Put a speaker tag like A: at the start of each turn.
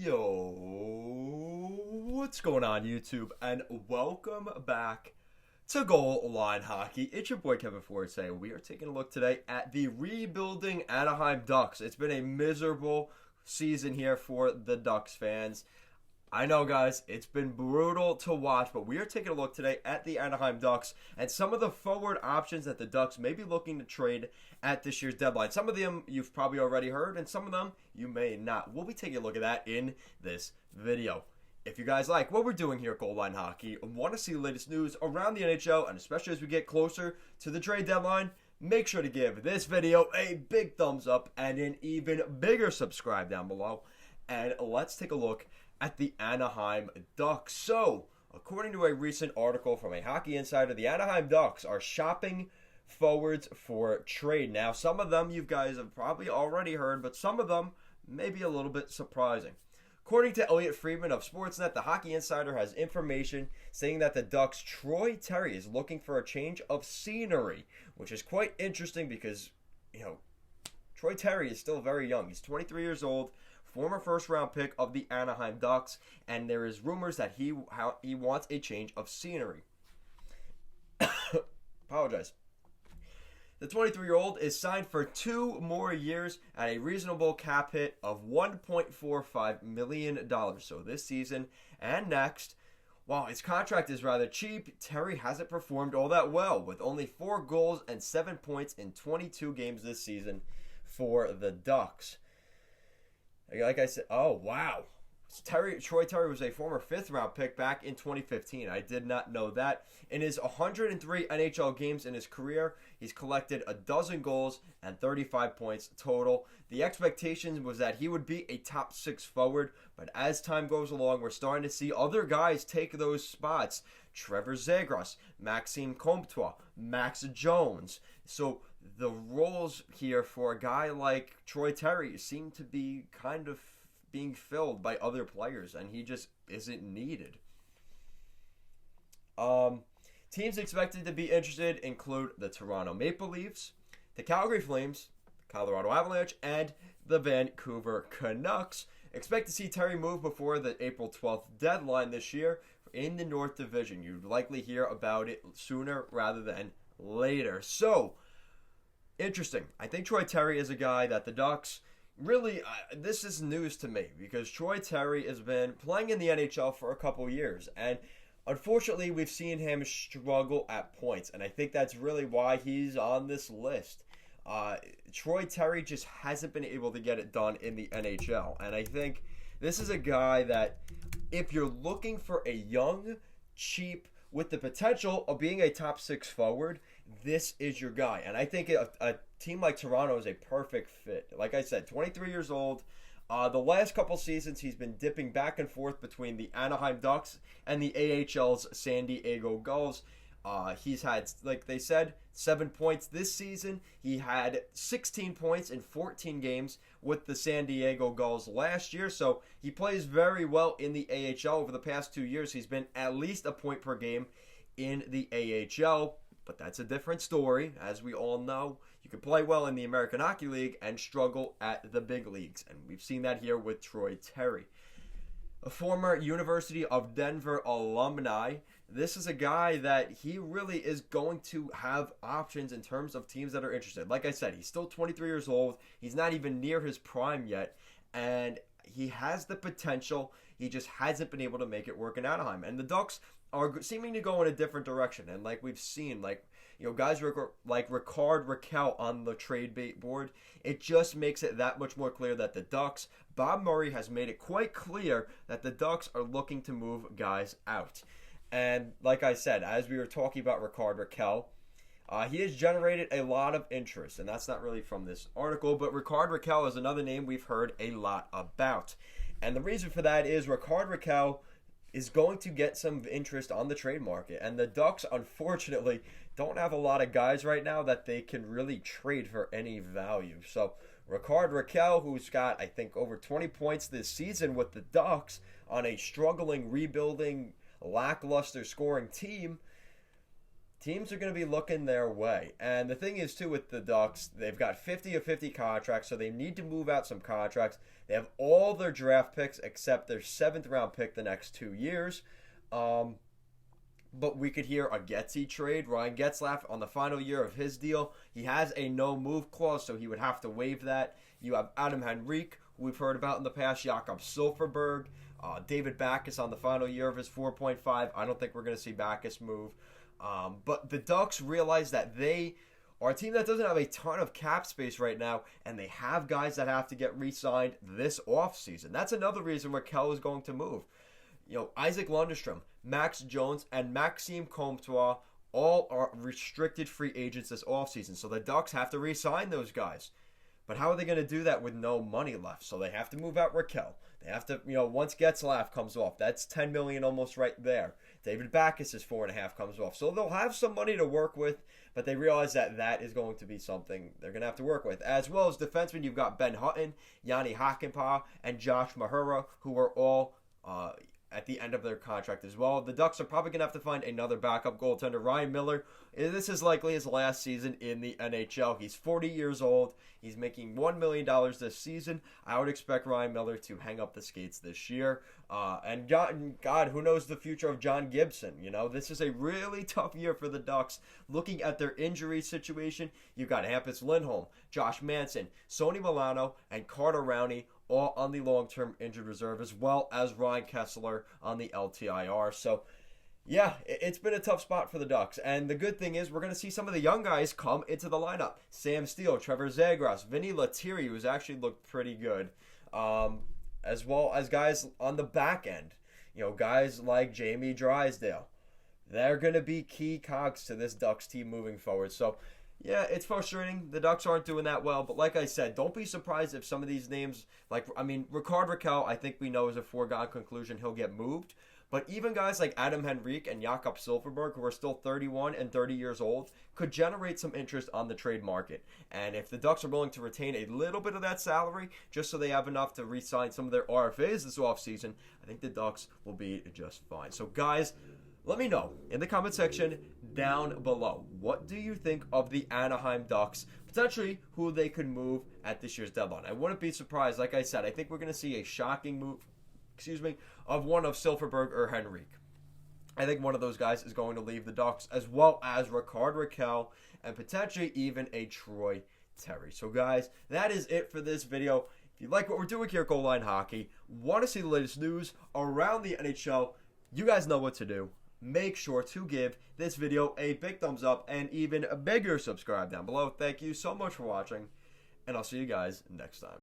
A: Yo, what's going on YouTube? And welcome back to Goal Line Hockey. It's your boy Kevin Ford saying we are taking a look today at the rebuilding Anaheim Ducks. It's been a miserable season here for the Ducks fans. I know, guys, it's been brutal to watch, but we are taking a look today at the Anaheim Ducks and some of the forward options that the Ducks may be looking to trade at this year's deadline. Some of them you've probably already heard, and some of them you may not. We'll be taking a look at that in this video. If you guys like what we're doing here at Goal Line Hockey and want to see the latest news around the NHL, and especially as we get closer to the trade deadline, make sure to give this video a big thumbs up and an even bigger subscribe down below. And let's take a look at the Anaheim Ducks. So, according to a recent article from a Hockey Insider, the Anaheim Ducks are shopping forwards for trade. Now, some of them you guys have probably already heard, but some of them may be a little bit surprising. According to Elliot Friedman of Sportsnet, the Hockey Insider has information saying that the Ducks' Troy Terry is looking for a change of scenery, which is quite interesting because, Troy Terry is still very young. He's 23 years old, former first-round pick of the Anaheim Ducks, and there is rumors that he wants a change of scenery. Apologize. The 23-year-old is signed for 2 more years at a reasonable cap hit of $1.45 million. So this season and next, while his contract is rather cheap, Terry hasn't performed all that well, with only 4 goals and 7 points in 22 games this season for the Ducks. Like I said, oh, wow. Troy Terry was a former 5th-round pick back in 2015. I did not know that. In his 103 NHL games in his career, he's collected 12 goals and 35 points total. The expectation was that he would be a top 6 forward, but as time goes along, we're starting to see other guys take those spots. Trevor Zegras, Maxime Comtois, Max Jones. So the roles here for a guy like Troy Terry seem to be kind of being filled by other players, and he just isn't needed. Teams expected to be interested include the Toronto Maple Leafs, the Calgary Flames, the Colorado Avalanche, and the Vancouver Canucks. Expect to see Terry move before the April 12th deadline this year in the North Division. You'd likely hear about it sooner rather than later. So, interesting. I think Troy Terry is a guy that the Ducks really, this is news to me because Troy Terry has been playing in the NHL for a couple years, and unfortunately we've seen him struggle at points, and I think that's really why he's on this list. Troy Terry just hasn't been able to get it done in the NHL, and I think this is a guy that if you're looking for a young, cheap, with the potential of being a top 6 forward, this is your guy. And I think a team like Toronto is a perfect fit. Like I said, 23 years old. The last couple seasons, he's been dipping back and forth between the Anaheim Ducks and the AHL's San Diego Gulls. He's had, like they said, 7 points this season. He had 16 points in 14 games with the San Diego Gulls last year. So he plays very well in the AHL. Over the past 2 years, he's been at least a point per game in the AHL. But that's a different story. As we all know, you can play well in the American Hockey League and struggle at the big leagues. And we've seen that here with Troy Terry. A former University of Denver alumni, this is a guy that he really is going to have options in terms of teams that are interested. Like I said, he's still 23 years old. He's not even near his prime yet. And he has the potential. He just hasn't been able to make it work in Anaheim. And the Ducks are seeming to go in a different direction. And like we've seen, guys like Rickard, Rakell on the trade bait board, it just makes it that much more clear that the Ducks, Bob Murray has made it quite clear that the Ducks are looking to move guys out. And like I said, as we were talking about Rickard, Rakell, he has generated a lot of interest, and that's not really from this article, but Rickard Rakell is another name we've heard a lot about. And the reason for that is Rickard Rakell is going to get some interest on the trade market. And the Ducks, unfortunately, don't have a lot of guys right now that they can really trade for any value. So Rickard Rakell, who's got, I think, over 20 points this season with the Ducks on a struggling, rebuilding, lackluster scoring team, teams are going to be looking their way. And the thing is, too, with the Ducks, they've got 50 of 50 contracts, so they need to move out some contracts. They have all their draft picks except their 7th round pick the next 2 years. But we could hear a Getzey trade. Ryan Getzlaff on the final year of his deal. He has a no-move clause, so he would have to waive that. You have Adam Henrique, who we've heard about in the past, Jackob Silfverberg, David Bacchus on the final year of his 4.5. I don't think we're going to see Bacchus move. But the Ducks realize that they are a team that doesn't have a ton of cap space right now, and they have guys that have to get re-signed this offseason. That's another reason Rakell is going to move. You know, Isaac Lundestrom, Max Jones, and Maxime Comtois all are restricted free agents this offseason. So the Ducks have to re-sign those guys. But how are they going to do that with no money left? So they have to move out Rakell. They have to, once Getzlaff comes off, that's $10 million almost right there. David Bacchus' 4.5 comes off. So they'll have some money to work with, but they realize that that is going to be something they're going to have to work with. As well as defensemen, you've got Ben Hutton, Yanni Hakanpää, and Josh Mahura, who are all at the end of their contract as well. The Ducks are probably going to have to find another backup goaltender. Ryan Miller, this is likely his last season in the NHL. He's 40 years old. He's making $1 million this season. I would expect Ryan Miller to hang up the skates this year. And God, who knows the future of John Gibson? This is a really tough year for the Ducks. Looking at their injury situation, you've got Hampus Lindholm, Josh Manson, Sonny Milano, and Carter Rowney all on the long-term injured reserve, as well as Ryan Kesler on the LTIR. So, yeah, it's been a tough spot for the Ducks. And the good thing is we're going to see some of the young guys come into the lineup. Sam Steele, Trevor Zegras, Vinny Lettieri, who's actually looked pretty good, as well as guys on the back end. Guys like Jamie Drysdale. They're going to be key cogs to this Ducks team moving forward. So, yeah, it's frustrating. The Ducks aren't doing that well. But like I said, don't be surprised if some of these names, Rickard Rakell, I think we know is a foregone conclusion. He'll get moved. But even guys like Adam Henrique and Jackob Silfverberg, who are still 31 and 30 years old, could generate some interest on the trade market. And if the Ducks are willing to retain a little bit of that salary, just so they have enough to re-sign some of their RFAs this offseason, I think the Ducks will be just fine. So, guys, let me know in the comment section down below. What do you think of the Anaheim Ducks? Potentially who they could move at this year's deadline. I wouldn't be surprised. Like I said, I think we're going to see a shocking move, of one of Silfverberg or Henrique. I think one of those guys is going to leave the Ducks, as well as Rickard Rakell and potentially even a Troy Terry. So, guys, that is it for this video. If you like what we're doing here at Goal Line Hockey, want to see the latest news around the NHL, you guys know what to do. Make sure to give this video a big thumbs up and even a bigger subscribe down below. Thank you so much for watching, and I'll see you guys next time.